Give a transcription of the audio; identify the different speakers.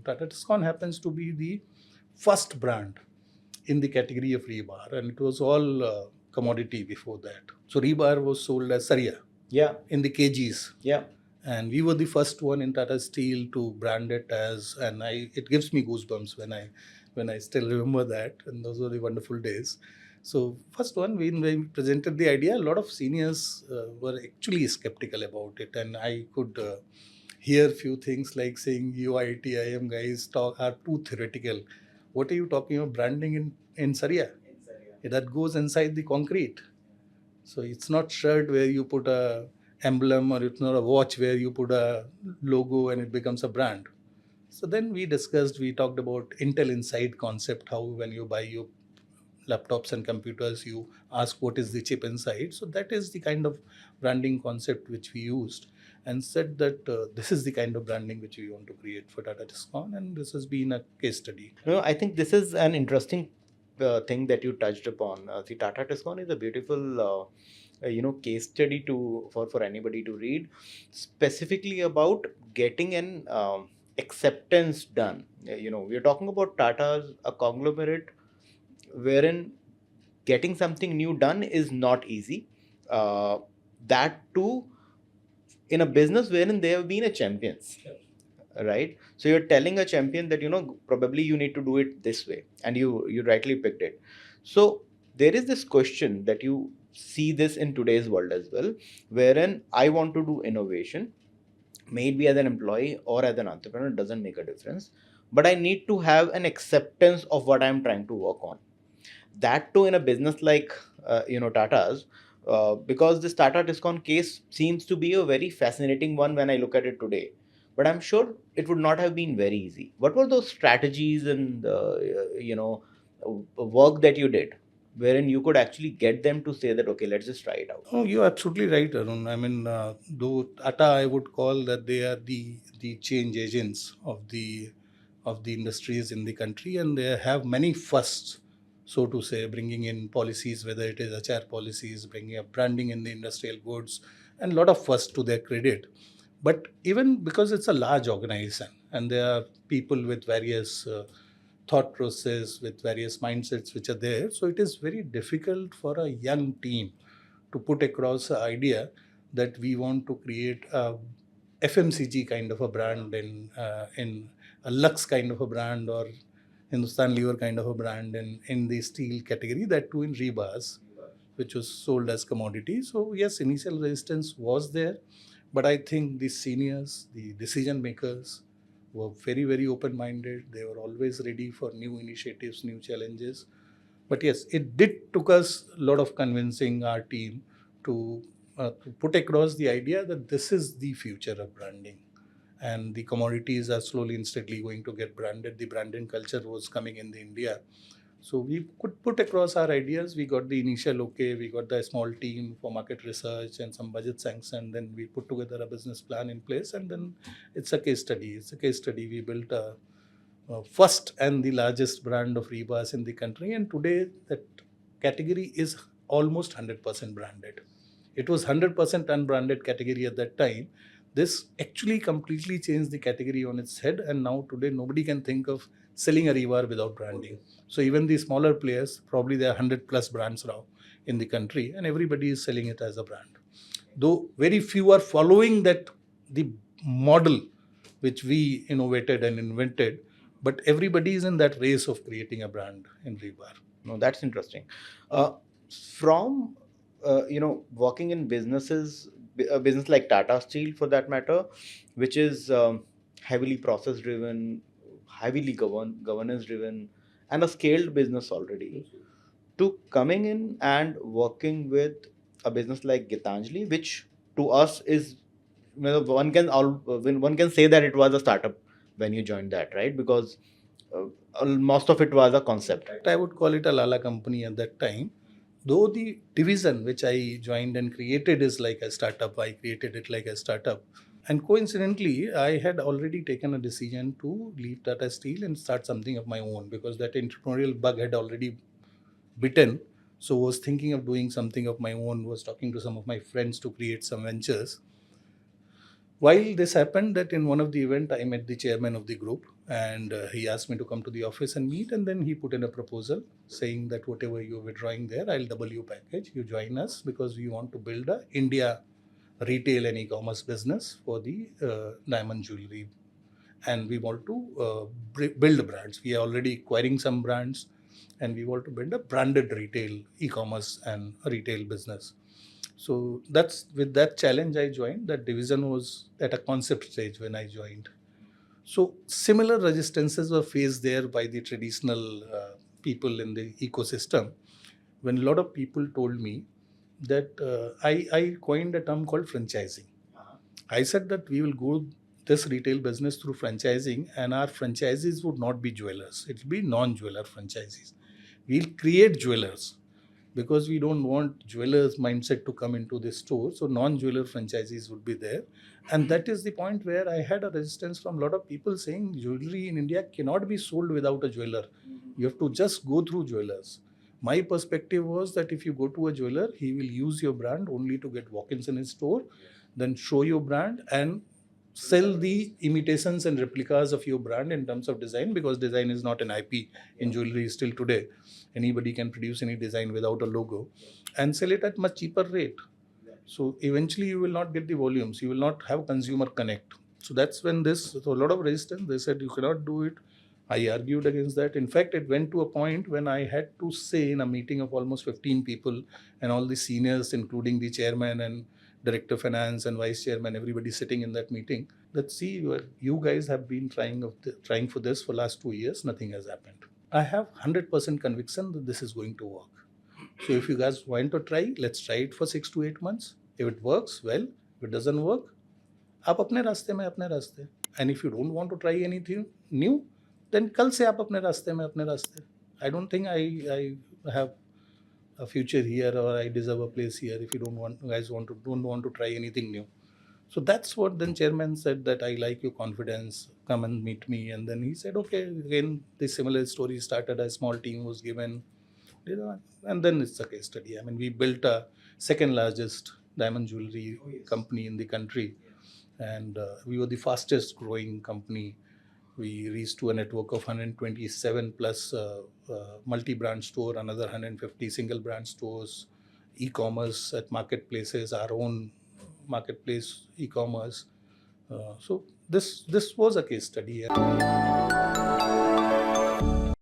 Speaker 1: Tata Tiscon happens to be the first brand in the category of rebar, and it was all commodity before that. So rebar was sold as saria in the kgs. And we were the first one in Tata Steel to brand it as, and it gives me goosebumps when I still remember that, and those were the wonderful days. So first one, when we presented the idea, a lot of seniors were actually skeptical about it, and I could hear few things like saying, "You IITIM guys are too theoretical. What are you talking about branding in Saria? That goes inside the concrete. So it's not shirt where you put a emblem, or it's not a watch where you put a logo and it becomes a brand." So then we talked about Intel Inside concept, how when you buy your laptops and computers, you ask what is the chip inside. So that is the kind of branding concept which we used, and said that this is the kind of branding which we want to create for Tata Tiscon, and this has been a case study.
Speaker 2: No, I think this is an interesting thing that you touched upon. The Tata Tiscon is a beautiful, case study for anybody to read, specifically about getting an acceptance done. We are talking about Tata's a conglomerate wherein getting something new done is not easy. That too in a business wherein they have been a champions, right? So you're telling a champion that probably you need to do it this way, and you rightly picked it. So there is this question that you see this in today's world as well, wherein I want to do innovation, maybe as an employee or as an entrepreneur, it doesn't make a difference, but I need to have an acceptance of what I'm trying to work on. That too in a business like Tata's, because this Tata Tiscon case seems to be a very fascinating one when I look at it today. But I'm sure it would not have been very easy. What were those strategies and work that you did, wherein you could actually get them to say that, okay, let's just try it out?
Speaker 1: Oh, you're absolutely right, Arun. I mean, though Tata, I would call that they are the change agents of the industries in the country, and they have many firsts, so to say, bringing in policies, whether it is HR policies, bringing up branding in the industrial goods, and a lot of firsts to their credit. But even because it's a large organization, and there are people with various thought process, with various mindsets which are there, so it is very difficult for a young team to put across the idea that we want to create a FMCG kind of a brand, in a Lux kind of a brand, or Hindustan Lever kind of a brand in the steel category, that too in rebars, which was sold as commodity. So yes, initial resistance was there, but I think the seniors, the decision makers, were very, very open-minded. They were always ready for new initiatives, new challenges. But yes, it did took us a lot of convincing our team to put across the idea that this is the future of branding, and the commodities are slowly and steadily going to get branded. The branding culture was coming in the India, so we could put across our ideas. We got the initial okay, we got the small team for market research and some budget sanction. Then we put together a business plan in place, and then it's a case study. It's a case study. We built a first and the largest brand of rebars in the country, and today that category is almost 100% branded. It was 100% unbranded category at that time. This actually completely changed the category on its head, and now today nobody can think of selling a rebar without branding. So even the smaller players, probably there are 100 plus brands now in the country, and everybody is selling it as a brand. Though very few are following that, the model which we innovated and invented, but everybody is in that race of creating a brand in rebar.
Speaker 2: No, that's interesting. From working in businesses, a business like Tata Steel for that matter, which is heavily process driven, heavily governance driven, and a scaled business already, to coming in and working with a business like Gitanjali, which to us is, one can say that it was a startup when you joined that, right? Because most of it was a concept.
Speaker 1: I would call it a Lala company at that time. Though the division which I joined and created is like a startup, I created it like a startup. And coincidentally, I had already taken a decision to leave Tata Steel and start something of my own, because that entrepreneurial bug had already bitten. So was thinking of doing something of my own, was talking to some of my friends to create some ventures. While this happened, that in one of the event, I met the chairman of the group, and he asked me to come to the office and meet. And then he put in a proposal saying that whatever you're withdrawing there, I'll double your package. You join us because we want to build a India retail and e-commerce business for the diamond jewelry, and we want to build brands. We are already acquiring some brands, and we want to build a branded retail e-commerce and retail business. So that's with that challenge I joined. That division was at a concept stage when I joined. So similar resistances were faced there by the traditional people in the ecosystem. When a lot of people told me that I coined a term called franchising. I said that we will go this retail business through franchising, and our franchises would not be jewelers. It will be non-jeweler franchises. We'll create jewelers because we don't want jewelers mindset to come into this store. So non-jeweler franchises would be there. And that is the point where I had a resistance from a lot of people saying jewelry in India cannot be sold without a jeweler. You have to just go through jewelers. My perspective was that if you go to a jeweler, he will use your brand only to get walk-ins in his store, then show your brand and sell the imitations and replicas of your brand in terms of design, because design is not an IP in jewelry still today. Anybody can produce any design without a logo and sell it at much cheaper rate. So eventually you will not get the volumes, you will not have consumer connect. So that's when so a lot of resistance, they said you cannot do it. I argued against that. In fact, it went to a point when I had to say in a meeting of almost 15 people and all the seniors, including the chairman and director of finance and vice chairman, everybody sitting in that meeting, that see, you guys have been trying for this for last 2 years, nothing has happened. I have 100% conviction that this is going to work. So if you guys want to try, let's try it for 6 to 8 months. If it works, well. If it doesn't work, आप अपने रास्ते में अपने रास्ते. And if you don't want to try anything new, then कल से आप अपने रास्ते में अपने रास्ते. I don't think I have a future here, or I deserve a place here if you don't want to try anything new. So that's what then chairman said, that I like your confidence, come and meet me. And then he said, okay, again, the similar story started. A small team was given, and then it's a case study. I mean, we built a second largest diamond jewelry company in the country, and we were the fastest growing company. We reached to a network of 127 plus multi-brand store, another 150 single brand stores, e-commerce at marketplaces, our own marketplace e-commerce. So this was a case study.